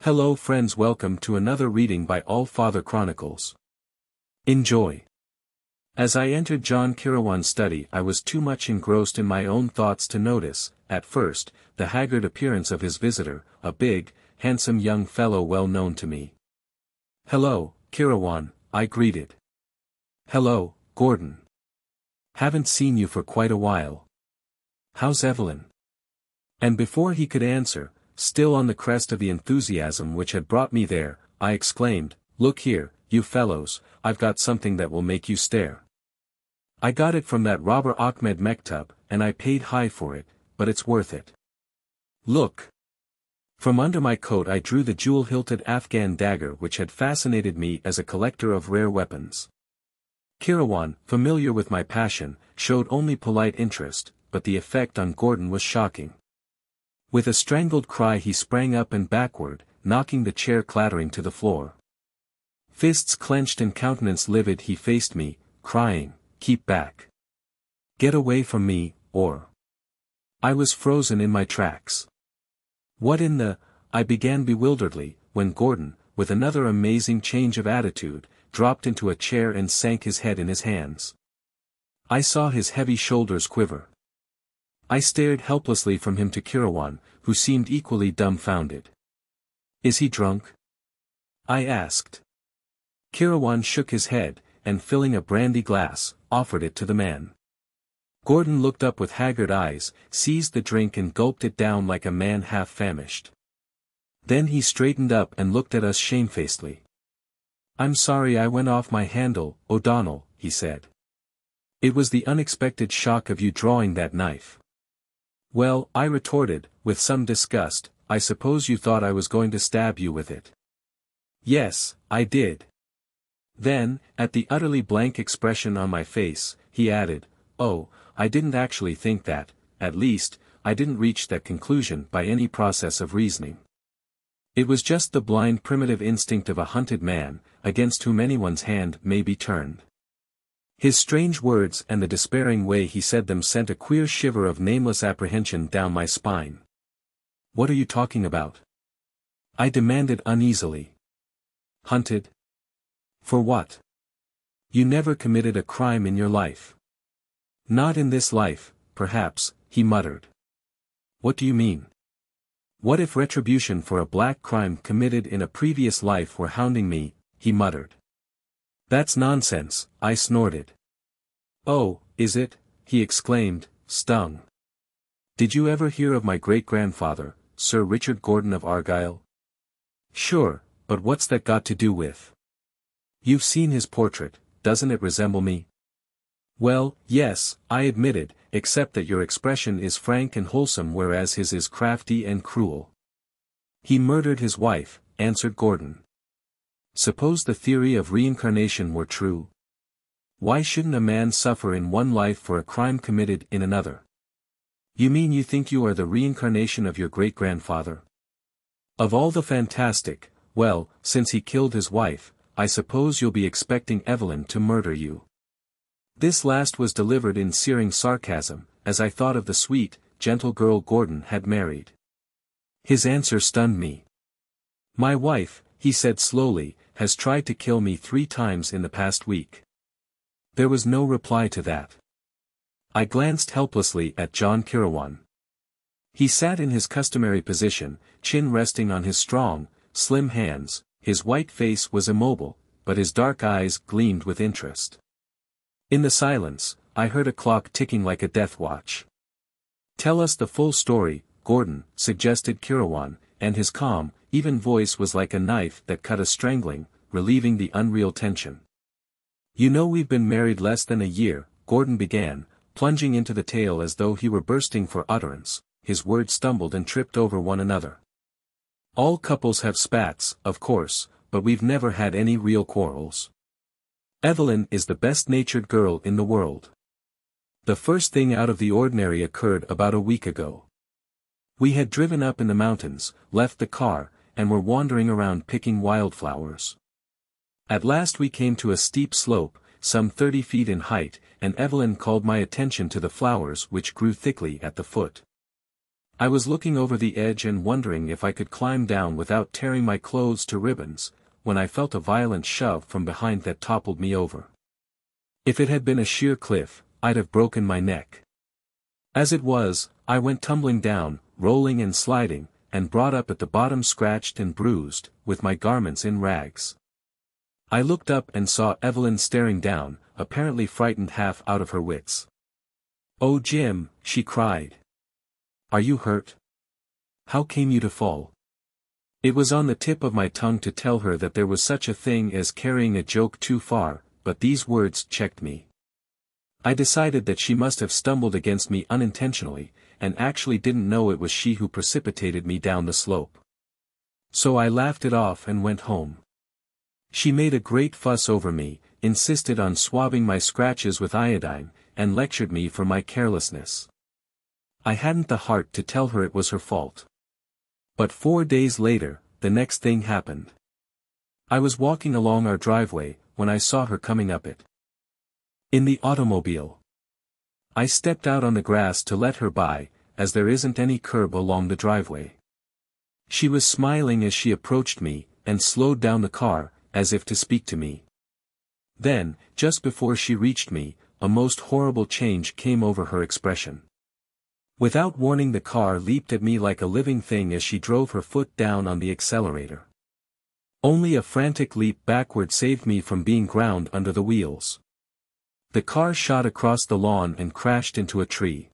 Hello friends, welcome to another reading by All Father Chronicles. Enjoy. As I entered John Kirawan's study, I was too much engrossed in my own thoughts to notice, at first, the haggard appearance of his visitor, a big, handsome young fellow well known to me. "Hello, Kirawan," I greeted. "Hello, Gordon. Haven't seen you for quite a while. How's Evelyn?" And before he could answer, still on the crest of the enthusiasm which had brought me there, I exclaimed, "Look here, you fellows, I've got something that will make you stare. I got it from that robber Ahmed Mektub, and I paid high for it, but it's worth it. Look." From under my coat I drew the jewel-hilted Afghan dagger which had fascinated me as a collector of rare weapons. Kirawan, familiar with my passion, showed only polite interest, but the effect on Gordon was shocking. With a strangled cry he sprang up and backward, knocking the chair clattering to the floor. Fists clenched and countenance livid he faced me, crying, "Keep back. Get away from me, or—" I was frozen in my tracks. "What in the—" I began bewilderedly, when Gordon, with another amazing change of attitude, dropped into a chair and sank his head in his hands. I saw his heavy shoulders quiver. I stared helplessly from him to Kirawan, who seemed equally dumbfounded. "Is he drunk?" I asked. Kirawan shook his head, and filling a brandy glass, offered it to the man. Gordon looked up with haggard eyes, seized the drink and gulped it down like a man half-famished. Then he straightened up and looked at us shamefacedly. "I'm sorry I went off my handle, O'Donnell," he said. "It was the unexpected shock of you drawing that knife." "Well," I retorted, with some disgust, "I suppose you thought I was going to stab you with it." "Yes, I did." Then, at the utterly blank expression on my face, he added, "Oh, I didn't actually think that, at least, I didn't reach that conclusion by any process of reasoning. It was just the blind primitive instinct of a hunted man, against whom anyone's hand may be turned." His strange words and the despairing way he said them sent a queer shiver of nameless apprehension down my spine. "What are you talking about?" I demanded uneasily. "Hunted? For what? You never committed a crime in your life." "Not in this life, perhaps," he muttered. "What do you mean? What if retribution for a black crime committed in a previous life were hounding me?" he muttered. "That's nonsense," I snorted. "Oh, is it?" he exclaimed, stung. "Did you ever hear of my great-grandfather, Sir Richard Gordon of Argyll?" "Sure, but what's that got to do with—" "You've seen his portrait, doesn't it resemble me?" "Well, yes," I admitted, "except that your expression is frank and wholesome whereas his is crafty and cruel." "He murdered his wife," answered Gordon. "Suppose the theory of reincarnation were true? Why shouldn't a man suffer in one life for a crime committed in another?" "You mean you think you are the reincarnation of your great-grandfather? Of all the fantastic, well, since he killed his wife, I suppose you'll be expecting Evelyn to murder you." This last was delivered in searing sarcasm, as I thought of the sweet, gentle girl Gordon had married. His answer stunned me. "My wife," he said slowly, "has tried to kill me 3 times in the past week." There was no reply to that. I glanced helplessly at John Kirawan. He sat in his customary position, chin resting on his strong, slim hands. His white face was immobile, but his dark eyes gleamed with interest. In the silence, I heard a clock ticking like a death watch. "Tell us the full story, Gordon," suggested Kirawan, and his calm, even voice was like a knife that cut a strangling, relieving the unreal tension. "You know we've been married less than a year," Gordon began, plunging into the tale as though he were bursting for utterance. His words stumbled and tripped over one another. "All couples have spats, of course, but we've never had any real quarrels. Evelyn is the best-natured girl in the world. The first thing out of the ordinary occurred about a week ago. We had driven up in the mountains, left the car, and were wandering around picking wildflowers. At last we came to a steep slope, some 30 feet in height, and Evelyn called my attention to the flowers which grew thickly at the foot. I was looking over the edge and wondering if I could climb down without tearing my clothes to ribbons, when I felt a violent shove from behind that toppled me over. If it had been a sheer cliff, I'd have broken my neck. As it was, I went tumbling down, rolling and sliding, and brought up at the bottom scratched and bruised, with my garments in rags. I looked up and saw Evelyn staring down, apparently frightened half out of her wits. "Oh Jim," she cried. "Are you hurt? How came you to fall?" It was on the tip of my tongue to tell her that there was such a thing as carrying a joke too far, but these words checked me. I decided that she must have stumbled against me unintentionally, and actually didn't know it was she who precipitated me down the slope. So I laughed it off and went home. She made a great fuss over me, insisted on swabbing my scratches with iodine, and lectured me for my carelessness. I hadn't the heart to tell her it was her fault. But 4 days later, the next thing happened. I was walking along our driveway, when I saw her coming up it. In the automobile. I stepped out on the grass to let her by, as there isn't any curb along the driveway. She was smiling as she approached me, and slowed down the car, as if to speak to me. Then, just before she reached me, a most horrible change came over her expression. Without warning, the car leaped at me like a living thing as she drove her foot down on the accelerator. Only a frantic leap backward saved me from being ground under the wheels. The car shot across the lawn and crashed into a tree.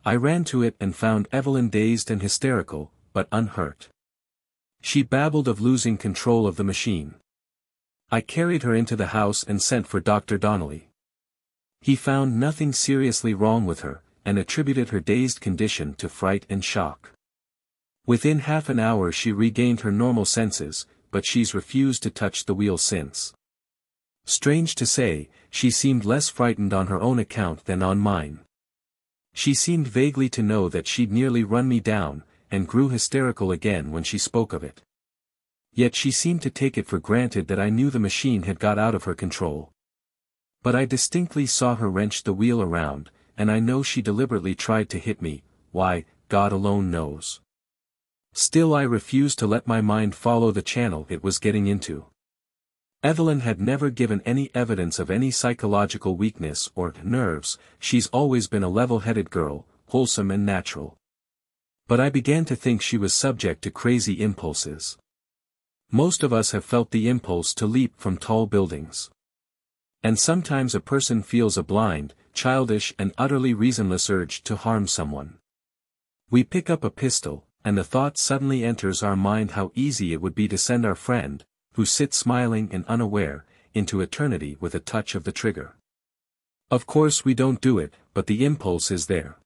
I ran to it and found Evelyn dazed and hysterical, but unhurt. She babbled of losing control of the machine. I carried her into the house and sent for Dr. Donnelly. He found nothing seriously wrong with her, and attributed her dazed condition to fright and shock. Within half an hour she regained her normal senses, but she's refused to touch the wheel since. Strange to say, she seemed less frightened on her own account than on mine. She seemed vaguely to know that she'd nearly run me down, and grew hysterical again when she spoke of it. Yet she seemed to take it for granted that I knew the machine had got out of her control. But I distinctly saw her wrench the wheel around, and I know she deliberately tried to hit me. Why, God alone knows. Still I refused to let my mind follow the channel it was getting into. Evelyn had never given any evidence of any psychological weakness or nerves. She's always been a level-headed girl, wholesome and natural. But I began to think she was subject to crazy impulses. Most of us have felt the impulse to leap from tall buildings. And sometimes a person feels a blind, childish and utterly reasonless urge to harm someone. We pick up a pistol, and the thought suddenly enters our mind how easy it would be to send our friend, who sits smiling and unaware, into eternity with a touch of the trigger. Of course we don't do it, but the impulse is there.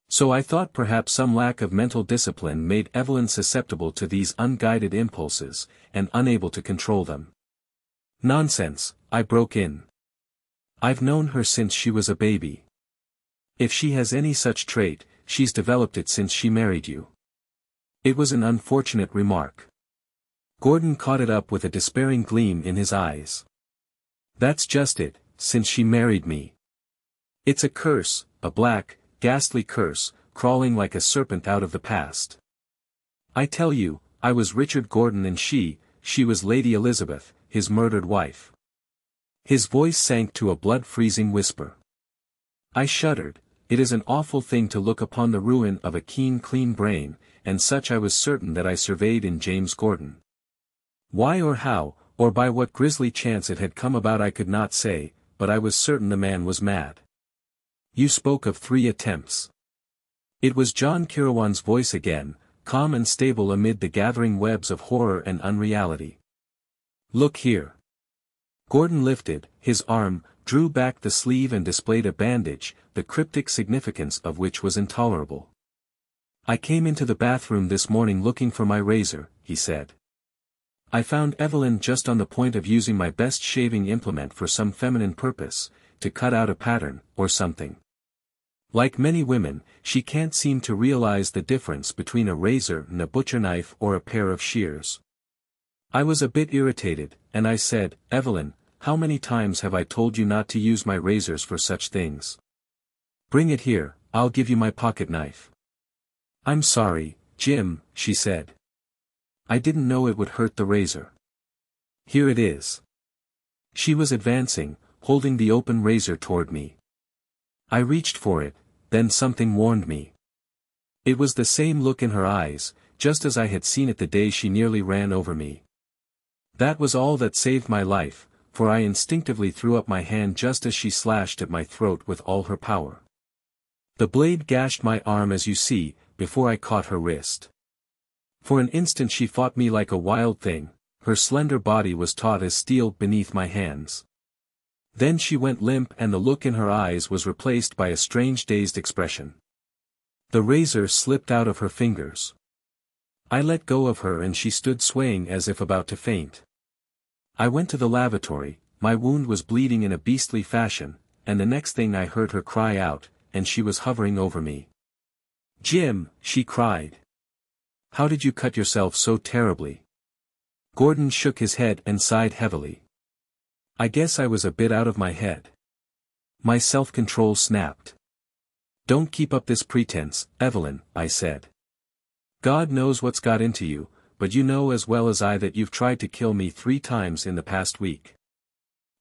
So I thought perhaps some lack of mental discipline made Evelyn susceptible to these unguided impulses, and unable to control them. Nonsense, I broke in. I've known her since she was a baby. If she has any such trait, she's developed it since she married you. It was an unfortunate remark. Gordon caught it up with a despairing gleam in his eyes. That's just it, since she married me. It's a curse, a black, ghastly curse, crawling like a serpent out of the past. I tell you, I was Richard Gordon and she was Lady Elizabeth, his murdered wife. His voice sank to a blood-freezing whisper. I shuddered. It is an awful thing to look upon the ruin of a keen, clean brain, and such I was certain that I surveyed in James Gordon. Why or how, or by what grisly chance it had come about I could not say, but I was certain the man was mad. You spoke of 3 attempts. It was John Kirawan's voice again, calm and stable amid the gathering webs of horror and unreality. Look here. Gordon lifted his arm, drew back the sleeve and displayed a bandage, the cryptic significance of which was intolerable. I came into the bathroom this morning looking for my razor, he said. I found Evelyn just on the point of using my best shaving implement for some feminine purpose, to cut out a pattern, or something. Like many women, she can't seem to realize the difference between a razor and a butcher knife or a pair of shears. I was a bit irritated, and I said, Evelyn, how many times have I told you not to use my razors for such things? Bring it here, I'll give you my pocket knife. "I'm sorry, Jim," she said. "I didn't know it would hurt the razor. Here it is." She was advancing, holding the open razor toward me. I reached for it, then something warned me. It was the same look in her eyes, just as I had seen it the day she nearly ran over me. That was all that saved my life, for I instinctively threw up my hand just as she slashed at my throat with all her power. The blade gashed my arm as you see, before I caught her wrist. For an instant she fought me like a wild thing, her slender body was taut as steel beneath my hands. Then she went limp and the look in her eyes was replaced by a strange dazed expression. The razor slipped out of her fingers. I let go of her and she stood swaying as if about to faint. I went to the lavatory, my wound was bleeding in a beastly fashion, and the next thing I heard her cry out, and she was hovering over me. "Jim," she cried. "How did you cut yourself so terribly?" Gordon shook his head and sighed heavily. "I guess I was a bit out of my head." My self-control snapped. "Don't keep up this pretense, Evelyn," I said. "God knows what's got into you, but you know as well as I that you've tried to kill me 3 times in the past week."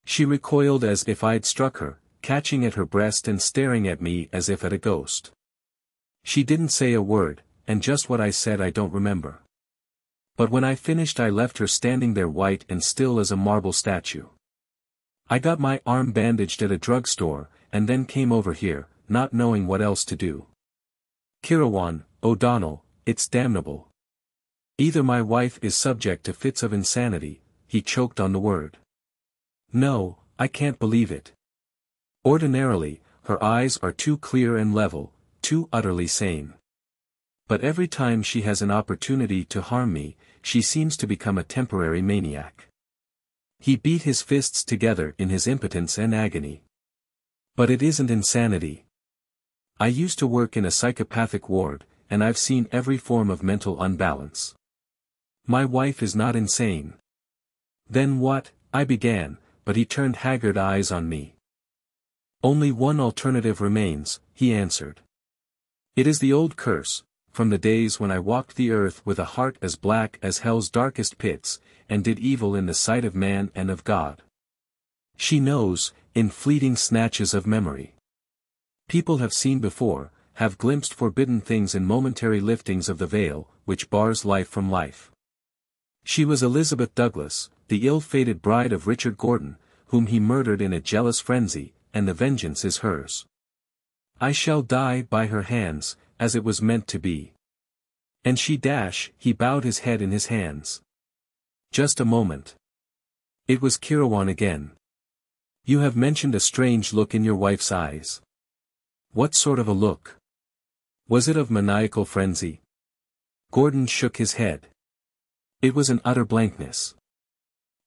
She recoiled as if I'd struck her, catching at her breast and staring at me as if at a ghost. She didn't say a word, and just what I said I don't remember. But when I finished I left her standing there white and still as a marble statue. I got my arm bandaged at a drugstore, and then came over here, not knowing what else to do. "Kirawan, O'Donnell, it's damnable. Either my wife is subject to fits of insanity," he choked on the word. "No, I can't believe it. Ordinarily, her eyes are too clear and level, too utterly sane. But every time she has an opportunity to harm me, she seems to become a temporary maniac." He beat his fists together in his impotence and agony. "But it isn't insanity. I used to work in a psychopathic ward, and I've seen every form of mental unbalance. My wife is not insane." "Then what?" I began, but he turned haggard eyes on me. "Only one alternative remains," he answered. "It is the old curse, from the days when I walked the earth with a heart as black as hell's darkest pits, and did evil in the sight of man and of God. She knows, in fleeting snatches of memory. People have seen before, have glimpsed forbidden things in momentary liftings of the veil, which bars life from life. She was Elizabeth Douglas, the ill-fated bride of Richard Gordon, whom he murdered in a jealous frenzy, and the vengeance is hers. I shall die by her hands, as it was meant to be. And he bowed his head in his hands. Just a moment. It was Kirawan again. "You have mentioned a strange look in your wife's eyes. What sort of a look? Was it of maniacal frenzy?" Gordon shook his head. "It was an utter blankness.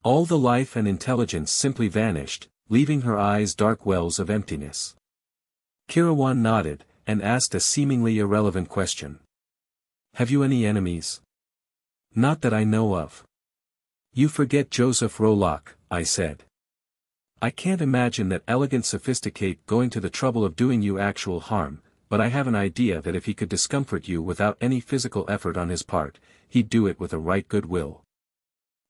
All the life and intelligence simply vanished, leaving her eyes dark wells of emptiness." Kirawan nodded, and asked a seemingly irrelevant question. "Have you any enemies?" "Not that I know of." "You forget Joseph Rolock," I said. "I can't imagine that elegant sophisticate going to the trouble of doing you actual harm, but I have an idea that if he could discomfort you without any physical effort on his part, he'd do it with a right good will."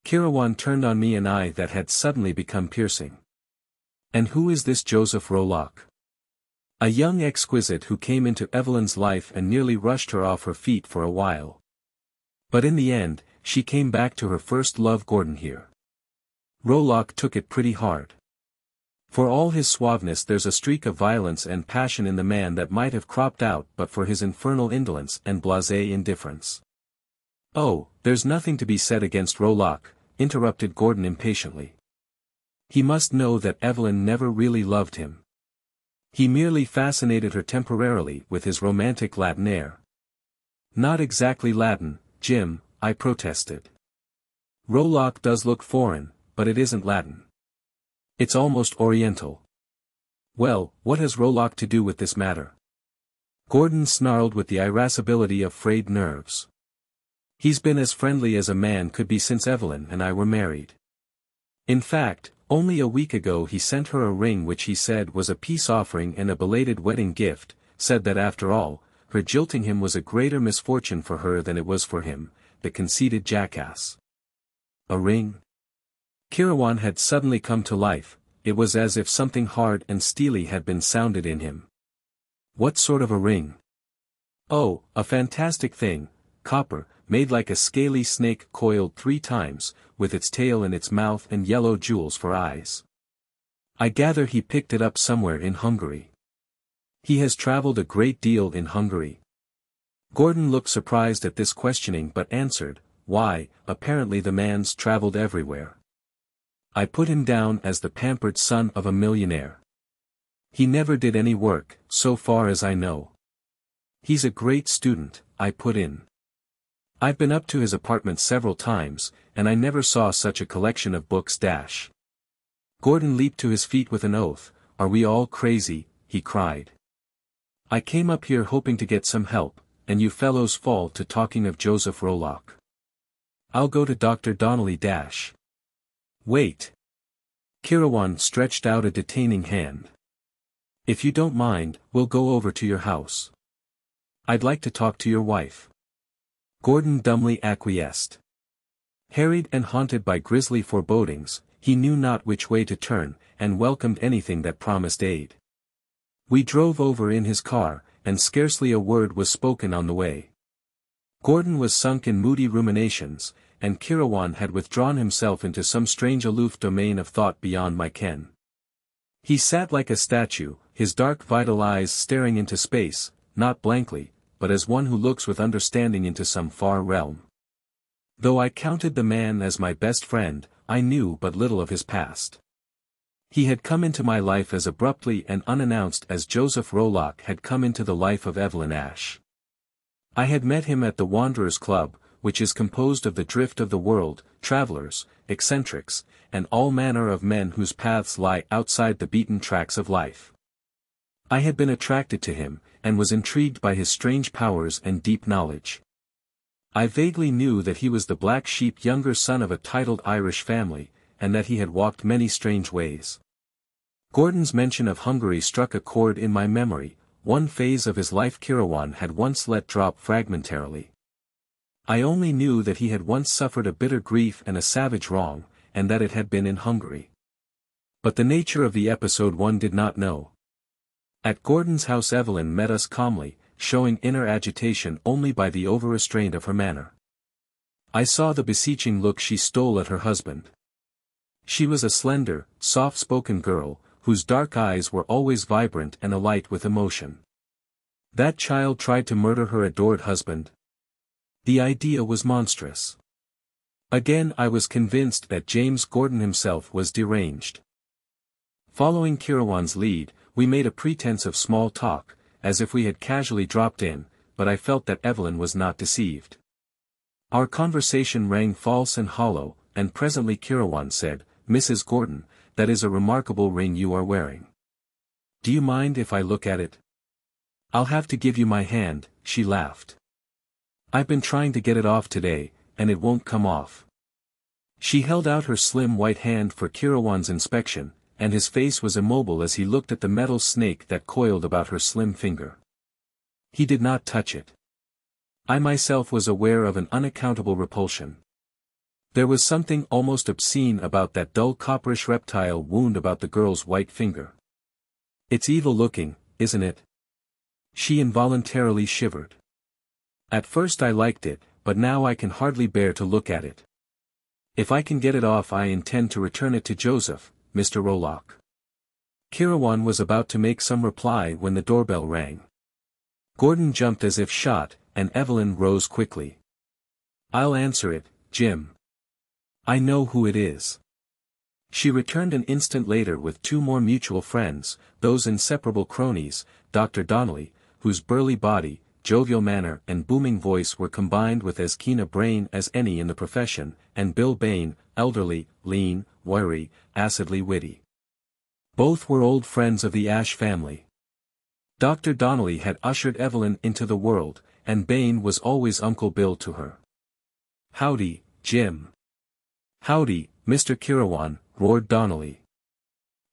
Kirawan turned on me an eye that had suddenly become piercing. "And who is this Joseph Rolock?" "A young exquisite who came into Evelyn's life and nearly rushed her off her feet for a while. But in the end, she came back to her first love, Gordon here. Rolock took it pretty hard. For all his suaveness there's a streak of violence and passion in the man that might have cropped out but for his infernal indolence and blasé indifference." "Oh, there's nothing to be said against Rolock," interrupted Gordon impatiently. "He must know that Evelyn never really loved him. He merely fascinated her temporarily with his romantic Latin air." "Not exactly Latin, Jim," I protested. "Rolock does look foreign, but it isn't Latin. It's almost Oriental." "Well, what has Rolock to do with this matter?" Gordon snarled with the irascibility of frayed nerves. "He's been as friendly as a man could be since Evelyn and I were married. In fact, only a week ago he sent her a ring which he said was a peace offering and a belated wedding gift, said that after all, her jilting him was a greater misfortune for her than it was for him, the conceited jackass. A ring? Kirawan had suddenly come to life. It was as if something hard and steely had been sounded in him. What sort of a ring? Oh, a fantastic thing, copper, made like a scaly snake coiled 3 times, with its tail in its mouth and yellow jewels for eyes. I gather he picked it up somewhere in Hungary. He has traveled a great deal in Hungary. Gordon looked surprised at this questioning but answered, why, apparently the man's traveled everywhere. I put him down as the pampered son of a millionaire. He never did any work, so far as I know. He's a great student, I put in. I've been up to his apartment several times, and I never saw such a collection of books. Gordon leaped to his feet with an oath. Are we all crazy? He cried. I came up here hoping to get some help, and you fellows fall to talking of Joseph Rolock. I'll go to Dr. Donnelly. Wait. Kirawan stretched out a detaining hand. If you don't mind, we'll go over to your house. I'd like to talk to your wife. Gordon dumbly acquiesced. Harried and haunted by grisly forebodings, he knew not which way to turn, and welcomed anything that promised aid. We drove over in his car, and scarcely a word was spoken on the way. Gordon was sunk in moody ruminations, and Kirawan had withdrawn himself into some strange aloof domain of thought beyond my ken. He sat like a statue, his dark vital eyes staring into space, not blankly, but as one who looks with understanding into some far realm. Though I counted the man as my best friend, I knew but little of his past. He had come into my life as abruptly and unannounced as Joseph Rolock had come into the life of Evelyn Ashe. I had met him at the Wanderers Club, which is composed of the drift of the world, travelers, eccentrics, and all manner of men whose paths lie outside the beaten tracks of life. I had been attracted to him, and was intrigued by his strange powers and deep knowledge. I vaguely knew that he was the black sheep younger son of a titled Irish family, and that he had walked many strange ways. Gordon's mention of Hungary struck a chord in my memory. One phase of his life Kirawan had once let drop fragmentarily. I only knew that he had once suffered a bitter grief and a savage wrong, and that it had been in Hungary. But the nature of the episode one did not know. At Gordon's house Evelyn met us calmly, showing inner agitation only by the over-restraint of her manner. I saw the beseeching look she stole at her husband. She was a slender, soft-spoken girl, whose dark eyes were always vibrant and alight with emotion. That child tried to murder her adored husband. The idea was monstrous. Again I was convinced that James Gordon himself was deranged. Following Kirawan's lead, we made a pretense of small talk, as if we had casually dropped in, but I felt that Evelyn was not deceived. Our conversation rang false and hollow, and presently Kirawan said, "Mrs. Gordon, that is a remarkable ring you are wearing. Do you mind if I look at it?" "I'll have to give you my hand," she laughed. "I've been trying to get it off today, and it won't come off." She held out her slim white hand for Kirawan's inspection, and his face was immobile as he looked at the metal snake that coiled about her slim finger. He did not touch it. I myself was aware of an unaccountable repulsion. There was something almost obscene about that dull copperish reptile wound about the girl's white finger. "It's evil-looking, isn't it?" She involuntarily shivered. "At first I liked it, but now I can hardly bear to look at it. If I can get it off I intend to return it to Joseph, Mr. Rolock." Kirawan was about to make some reply when the doorbell rang. Gordon jumped as if shot, and Evelyn rose quickly. "I'll answer it, Jim. I know who it is." She returned an instant later with 2 more mutual friends, those inseparable cronies, Dr. Donnelly, whose burly body, jovial manner and booming voice were combined with as keen a brain as any in the profession, and Bill Bain, elderly, lean, wiry, acidly witty. Both were old friends of the Ashe family. Dr. Donnelly had ushered Evelyn into the world, and Bain was always Uncle Bill to her. "Howdy, Jim." "Howdy, Mr. Kirawan," roared Donnelly.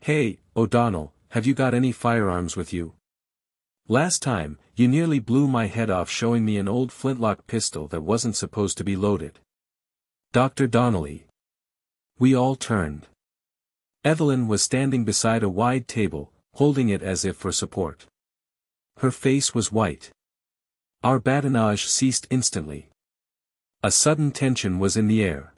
"Hey, O'Donnell, have you got any firearms with you?" Last time, you nearly blew my head off showing me an old flintlock pistol that wasn't supposed to be loaded. Dr. Donnelly. We all turned. Evelyn was standing beside a wide table, holding it as if for support. Her face was white. Our badinage ceased instantly. A sudden tension was in the air.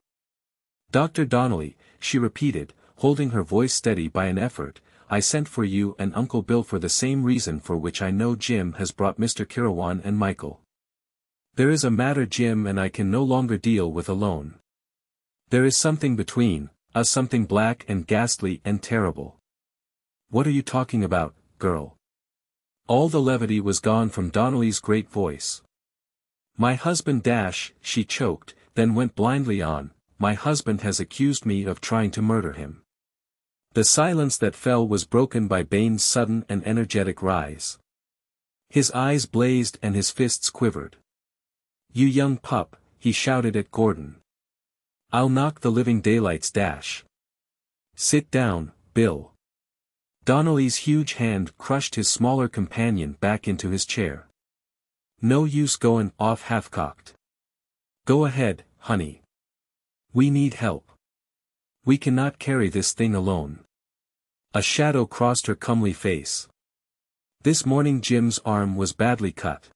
Dr. Donnelly, she repeated, holding her voice steady by an effort, I sent for you and Uncle Bill for the same reason for which I know Jim has brought Mr. Kirawan and Michael. There is a matter Jim and I can no longer deal with alone. There is something between us, something black and ghastly and terrible. What are you talking about, girl? All the levity was gone from Donnelly's great voice. My husband she choked, then went blindly on, my husband has accused me of trying to murder him. The silence that fell was broken by Bain's sudden and energetic rise. His eyes blazed and his fists quivered. You young pup, he shouted at Gordon. I'll knock the living daylights Sit down, Bill. Donnelly's huge hand crushed his smaller companion back into his chair. No use goin' off half-cocked. Go ahead, honey. We need help. We cannot carry this thing alone. A shadow crossed her comely face. This morning Jim's arm was badly cut.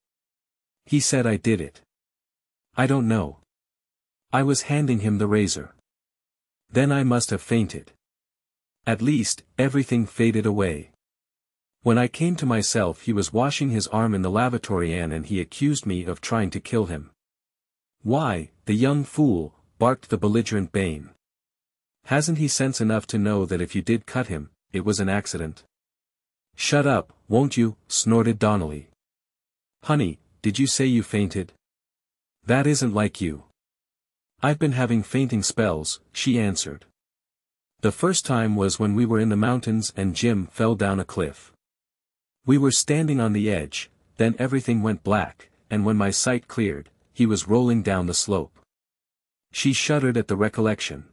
He said I did it. I don't know. I was handing him the razor. Then I must have fainted. At least, everything faded away. When I came to myself he was washing his arm in the lavatory and he accused me of trying to kill him. Why, the young fool, barked the belligerent Bain. Hasn't he sense enough to know that if you did cut him, it was an accident? Shut up, won't you, snorted Donnelly. Honey, did you say you fainted? That isn't like you. I've been having fainting spells, she answered. The first time was when we were in the mountains and Jim fell down a cliff. We were standing on the edge, then everything went black, and when my sight cleared, he was rolling down the slope. She shuddered at the recollection.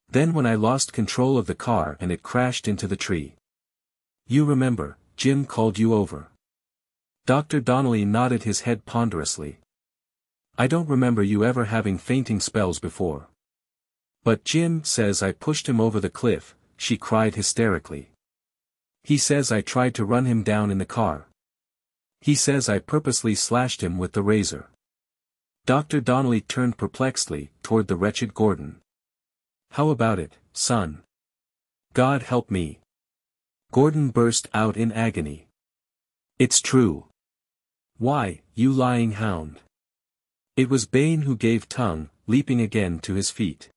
Then when I lost control of the car and it crashed into the tree. You remember, Jim called you over. Dr. Donnelly nodded his head ponderously. I don't remember you ever having fainting spells before. But Jim says I pushed him over the cliff, she cried hysterically. He says I tried to run him down in the car. He says I purposely slashed him with the razor. Dr. Donnelly turned perplexedly toward the wretched Gordon. How about it, son? God help me. Gordon burst out in agony. It's true. Why, you lying hound. It was Bain who gave tongue, leaping again to his feet.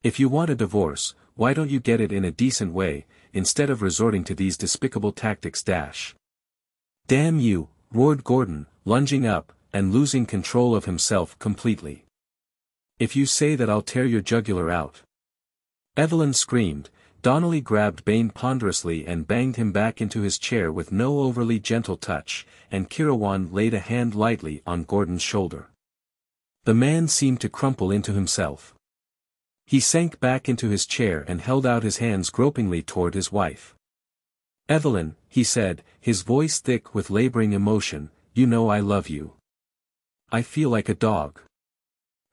If you want a divorce, why don't you get it in a decent way, instead of resorting to these despicable tactics Damn you, roared Gordon, lunging up, and losing control of himself completely. If you say that I'll tear your jugular out. Evelyn screamed. Donnelly grabbed Bain ponderously and banged him back into his chair with no overly gentle touch, and Kirawan laid a hand lightly on Gordon's shoulder. The man seemed to crumple into himself. He sank back into his chair and held out his hands gropingly toward his wife. Evelyn, he said, his voice thick with laboring emotion, you know I love you. I feel like a dog.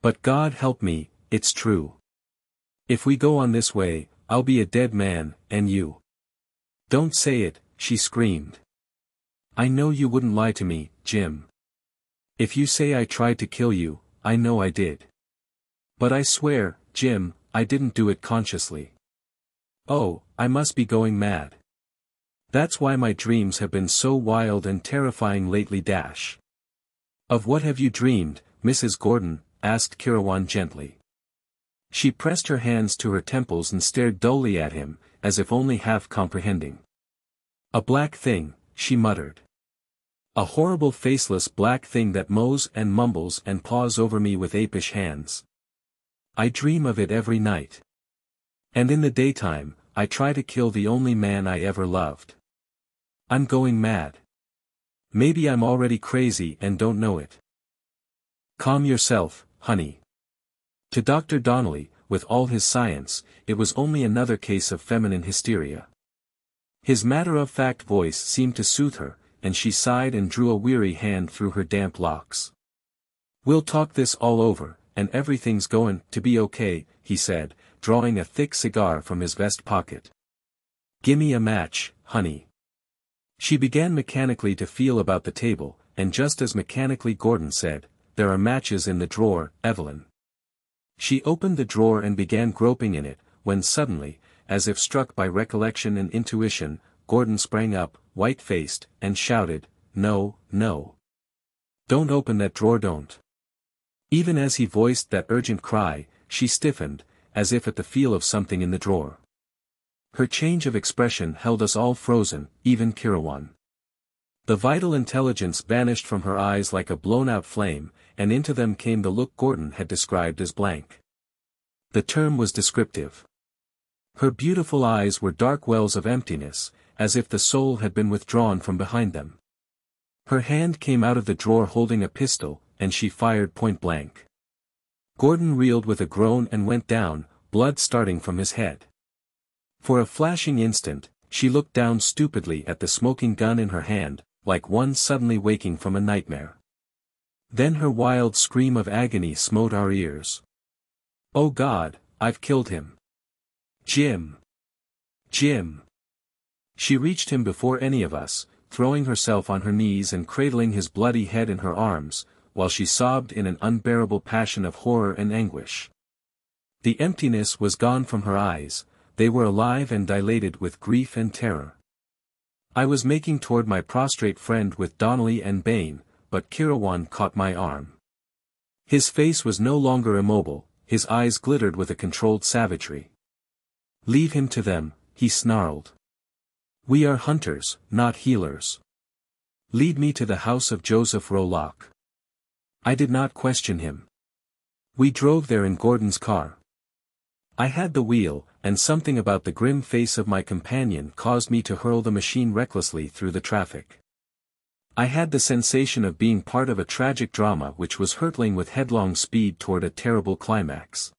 But God help me, it's true. If we go on this way, I'll be a dead man, and you. Don't say it, she screamed. I know you wouldn't lie to me, Jim. If you say I tried to kill you, I know I did. But I swear, Jim, I didn't do it consciously. Oh, I must be going mad. That's why my dreams have been so wild and terrifying lately Of what have you dreamed, Mrs. Gordon? Asked Kirawan gently. She pressed her hands to her temples and stared dully at him, as if only half comprehending. A black thing, she muttered. A horrible faceless black thing that mows and mumbles and paws over me with apish hands. I dream of it every night. And in the daytime, I try to kill the only man I ever loved. I'm going mad. Maybe I'm already crazy and don't know it. Calm yourself, honey. To Dr. Donnelly, with all his science, it was only another case of feminine hysteria. His matter-of-fact voice seemed to soothe her, and she sighed and drew a weary hand through her damp locks. "We'll talk this all over, and everything's going to be okay," he said, drawing a thick cigar from his vest pocket. "Gimme a match, honey." She began mechanically to feel about the table, and just as mechanically Gordon said, "There are matches in the drawer, Evelyn." She opened the drawer and began groping in it, when suddenly, as if struck by recollection and intuition, Gordon sprang up, white-faced, and shouted, "No, no. Don't open that drawer, don't." Even as he voiced that urgent cry, she stiffened, as if at the feel of something in the drawer. Her change of expression held us all frozen, even Kirawan. The vital intelligence vanished from her eyes like a blown-out flame, and into them came the look Gordon had described as blank. The term was descriptive. Her beautiful eyes were dark wells of emptiness, as if the soul had been withdrawn from behind them. Her hand came out of the drawer holding a pistol, and she fired point-blank. Gordon reeled with a groan and went down, blood starting from his head. For a flashing instant, she looked down stupidly at the smoking gun in her hand, like one suddenly waking from a nightmare. Then her wild scream of agony smote our ears. "Oh God, I've killed him. Jim! Jim!" She reached him before any of us, throwing herself on her knees and cradling his bloody head in her arms, while she sobbed in an unbearable passion of horror and anguish. The emptiness was gone from her eyes, they were alive and dilated with grief and terror. I was making toward my prostrate friend with Donnelly and Bain, but Kirawan caught my arm. His face was no longer immobile, his eyes glittered with a controlled savagery. "Leave him to them," he snarled. "We are hunters, not healers. Lead me to the house of Joseph Rolock." I did not question him. We drove there in Gordon's car. I had the wheel, and something about the grim face of my companion caused me to hurl the machine recklessly through the traffic. I had the sensation of being part of a tragic drama which was hurtling with headlong speed toward a terrible climax.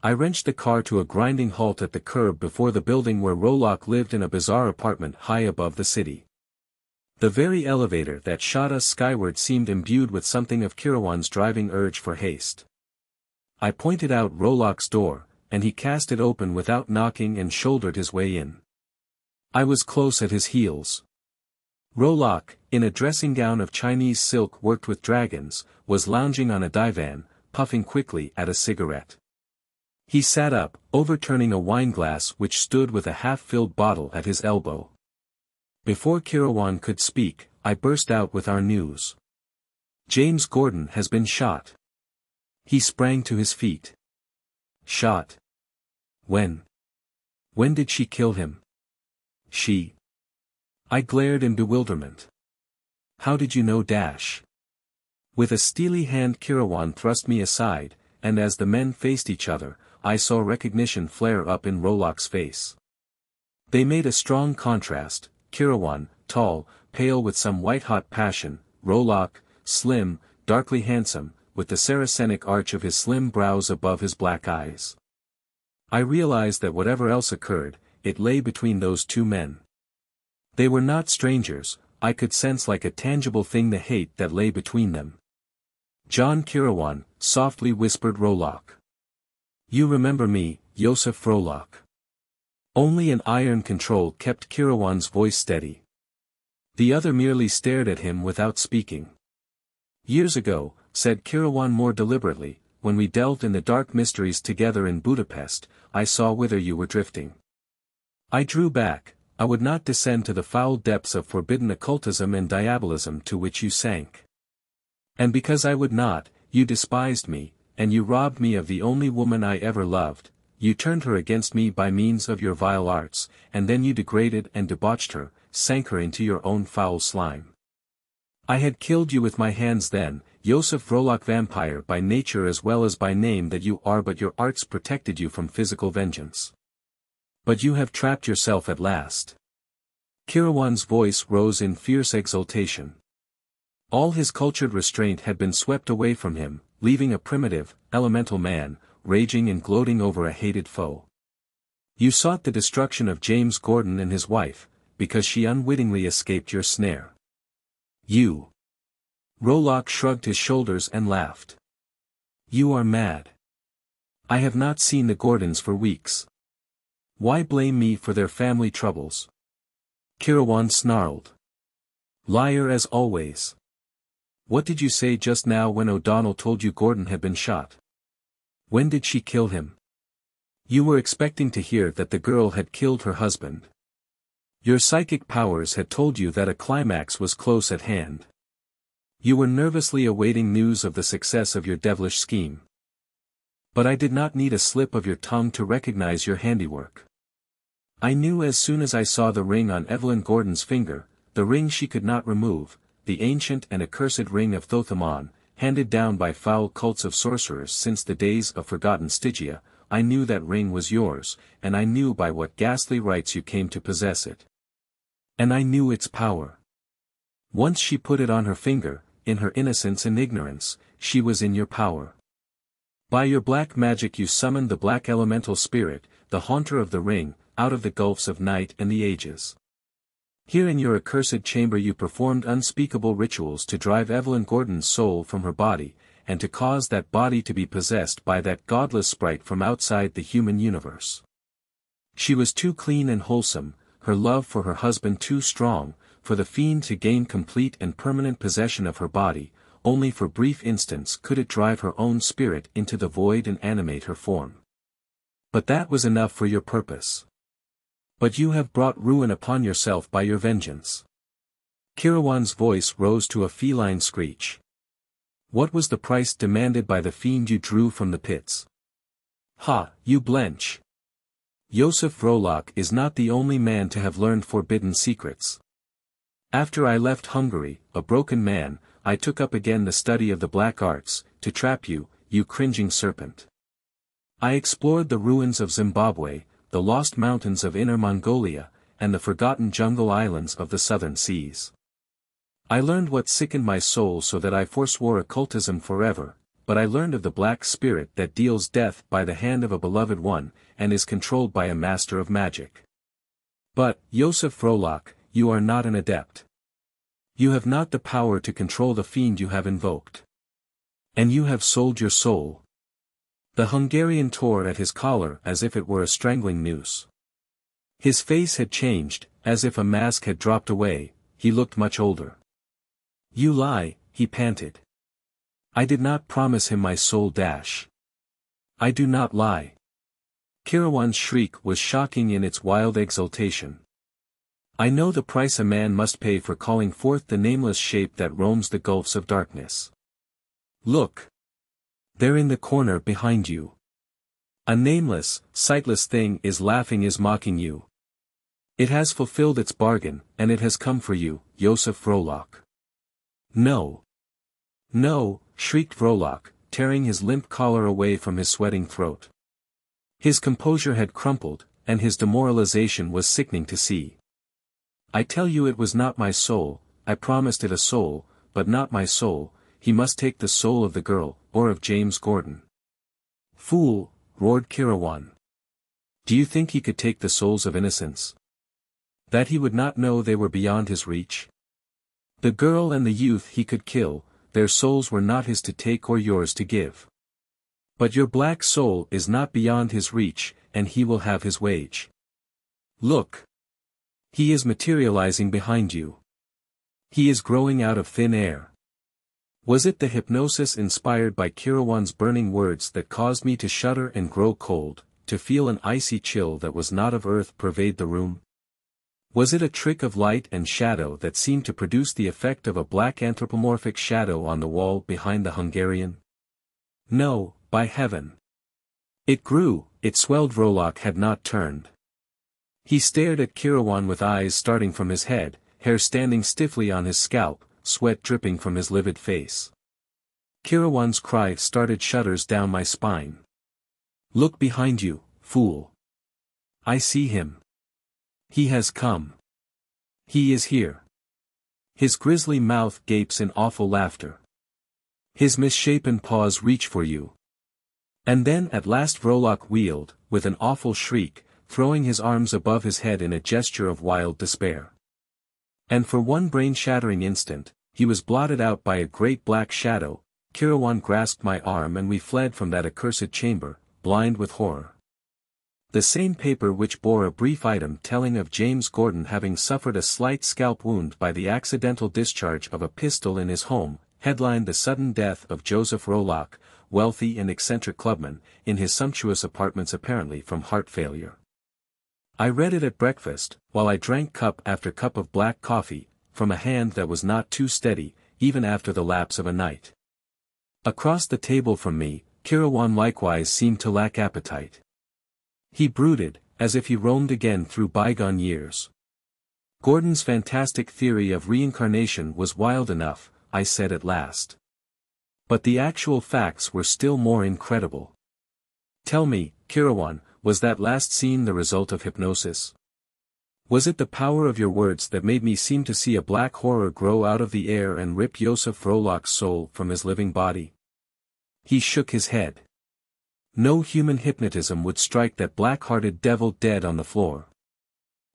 I wrenched the car to a grinding halt at the curb before the building where Rolock lived in a bizarre apartment high above the city. The very elevator that shot us skyward seemed imbued with something of Kirawan's driving urge for haste. I pointed out Rolock's door, and he cast it open without knocking and shouldered his way in. I was close at his heels. Rolock, in a dressing gown of Chinese silk worked with dragons, was lounging on a divan, puffing quickly at a cigarette. He sat up, overturning a wineglass which stood with a half-filled bottle at his elbow. Before Kirawan could speak, I burst out with our news. "James Gordon has been shot." He sprang to his feet. "Shot? When? When did she kill him?" "She?" I glared in bewilderment. "How did you know Dash?" With a steely hand Kirawan thrust me aside, and as the men faced each other, I saw recognition flare up in Rolock's face. They made a strong contrast, Kirawan, tall, pale with some white-hot passion, Rolock, slim, darkly handsome, with the Saracenic arch of his slim brows above his black eyes. I realized that whatever else occurred, it lay between those two men. They were not strangers, I could sense like a tangible thing the hate that lay between them. "John Kirawan," softly whispered Rolock. "You remember me, Joseph Rolock." Only an iron control kept Kirawan's voice steady. The other merely stared at him without speaking. "Years ago," said Kirawan more deliberately, "when we delved in the dark mysteries together in Budapest, I saw whither you were drifting. I drew back, I would not descend to the foul depths of forbidden occultism and diabolism to which you sank. And because I would not, you despised me, and you robbed me of the only woman I ever loved, you turned her against me by means of your vile arts, and then you degraded and debauched her, sank her into your own foul slime. I had killed you with my hands then, Joseph Rolock, vampire by nature as well as by name that you are, but your arts protected you from physical vengeance. But you have trapped yourself at last." Kirawan's voice rose in fierce exultation. All his cultured restraint had been swept away from him, leaving a primitive, elemental man, raging and gloating over a hated foe. "You sought the destruction of James Gordon and his wife, because she unwittingly escaped your snare. You. Rollock shrugged his shoulders and laughed. You are mad. I have not seen the Gordons for weeks. Why blame me for their family troubles? Kirawan snarled. Liar as always. What did you say just now when O'Donnell told you Gordon had been shot? When did she kill him? You were expecting to hear that the girl had killed her husband. Your psychic powers had told you that a climax was close at hand. You were nervously awaiting news of the success of your devilish scheme. But I did not need a slip of your tongue to recognize your handiwork. I knew as soon as I saw the ring on Evelyn Gordon's finger, the ring she could not remove, the ancient and accursed ring of Thothamon, handed down by foul cults of sorcerers since the days of forgotten Stygia. I knew that ring was yours, and I knew by what ghastly rights you came to possess it. And I knew its power. Once she put it on her finger, in her innocence and ignorance, she was in your power. By your black magic you summoned the black elemental spirit, the haunter of the ring, out of the gulfs of night and the ages. Here in your accursed chamber you performed unspeakable rituals to drive Evelyn Gordon's soul from her body, and to cause that body to be possessed by that godless sprite from outside the human universe. She was too clean and wholesome, her love for her husband too strong, for the fiend to gain complete and permanent possession of her body. Only for brief instants could it drive her own spirit into the void and animate her form. But that was enough for your purpose. But you have brought ruin upon yourself by your vengeance. Kirawan's voice rose to a feline screech. What was the price demanded by the fiend you drew from the pits? Ha, you blench! Joseph Rollock is not the only man to have learned forbidden secrets. After I left Hungary, a broken man, I took up again the study of the black arts, to trap you, you cringing serpent. I explored the ruins of Zimbabwe, the lost mountains of Inner Mongolia, and the forgotten jungle islands of the southern seas. I learned what sickened my soul so that I forswore occultism forever, but I learned of the black spirit that deals death by the hand of a beloved one, and is controlled by a master of magic. But, Joseph Rollock, you are not an adept. You have not the power to control the fiend you have invoked. And you have sold your soul. The Hungarian tore at his collar as if it were a strangling noose. His face had changed, as if a mask had dropped away. He looked much older. You lie, he panted. I did not promise him my soul. I do not lie. Kirawan's shriek was shocking in its wild exultation. I know the price a man must pay for calling forth the nameless shape that roams the gulfs of darkness. Look! There in the corner behind you. A nameless, sightless thing is mocking you. It has fulfilled its bargain, and it has come for you, Joseph Rollock. No! No! Shrieked Rollock, tearing his limp collar away from his sweating throat. His composure had crumpled, and his demoralization was sickening to see. I tell you it was not my soul. I promised it a soul, but not my soul. He must take the soul of the girl, or of James Gordon. Fool, roared Kirawan. Do you think he could take the souls of innocents? That he would not know they were beyond his reach? The girl and the youth he could kill, their souls were not his to take or yours to give. But your black soul is not beyond his reach, and he will have his wage. Look! He is materializing behind you. He is growing out of thin air. Was it the hypnosis inspired by Kirawan's burning words that caused me to shudder and grow cold, to feel an icy chill that was not of earth pervade the room? Was it a trick of light and shadow that seemed to produce the effect of a black anthropomorphic shadow on the wall behind the Hungarian? No, by heaven! It grew, it swelled. Rollock had not turned. He stared at Kirawan with eyes starting from his head, hair standing stiffly on his scalp, sweat dripping from his livid face. Kirawan's cry started shudders down my spine. Look behind you, fool! I see him. He has come. He is here. His grisly mouth gapes in awful laughter. His misshapen paws reach for you. And then at last Rollock wheeled, with an awful shriek, throwing his arms above his head in a gesture of wild despair. And for one brain-shattering instant, he was blotted out by a great black shadow. Kirawan grasped my arm and we fled from that accursed chamber, blind with horror. The same paper which bore a brief item telling of James Gordon having suffered a slight scalp wound by the accidental discharge of a pistol in his home, headlined the sudden death of Joseph Rolock, wealthy and eccentric clubman, in his sumptuous apartments apparently from heart failure. I read it at breakfast, while I drank cup after cup of black coffee, from a hand that was not too steady, even after the lapse of a night. Across the table from me, Kirawan likewise seemed to lack appetite. He brooded, as if he roamed again through bygone years. Gordon's fantastic theory of reincarnation was wild enough, I said at last. But the actual facts were still more incredible. Tell me, Kirawan, was that last scene the result of hypnosis? Was it the power of your words that made me seem to see a black horror grow out of the air and rip Joseph Rolock's soul from his living body? He shook his head. No human hypnotism would strike that black-hearted devil dead on the floor.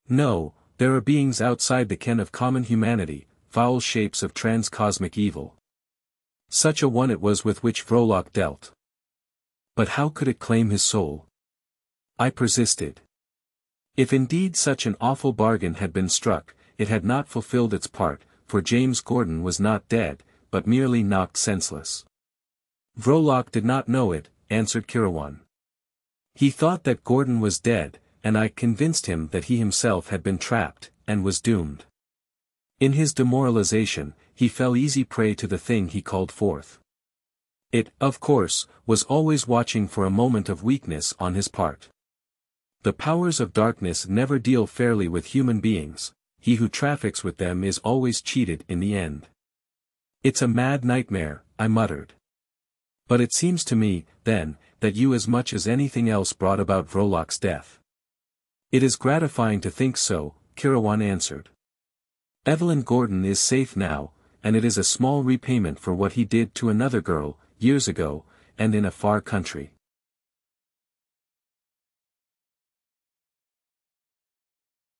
No, there are beings outside the ken of common humanity, foul shapes of transcosmic evil. Such a one it was with which Rolock dealt. But how could it claim his soul? I persisted. If indeed such an awful bargain had been struck, it had not fulfilled its part, for James Gordon was not dead, but merely knocked senseless. Rolock did not know it, answered Kirawan. He thought that Gordon was dead, and I convinced him that he himself had been trapped, and was doomed. In his demoralization, he fell easy prey to the thing he called forth. It, of course, was always watching for a moment of weakness on his part. The powers of darkness never deal fairly with human beings, he who traffics with them is always cheated in the end. It's a mad nightmare, I muttered. But it seems to me, then, that you as much as anything else brought about Rolock's death. It is gratifying to think so, Kirawan answered. Evelyn Gordon is safe now, and it is a small repayment for what he did to another girl, years ago, and in a far country.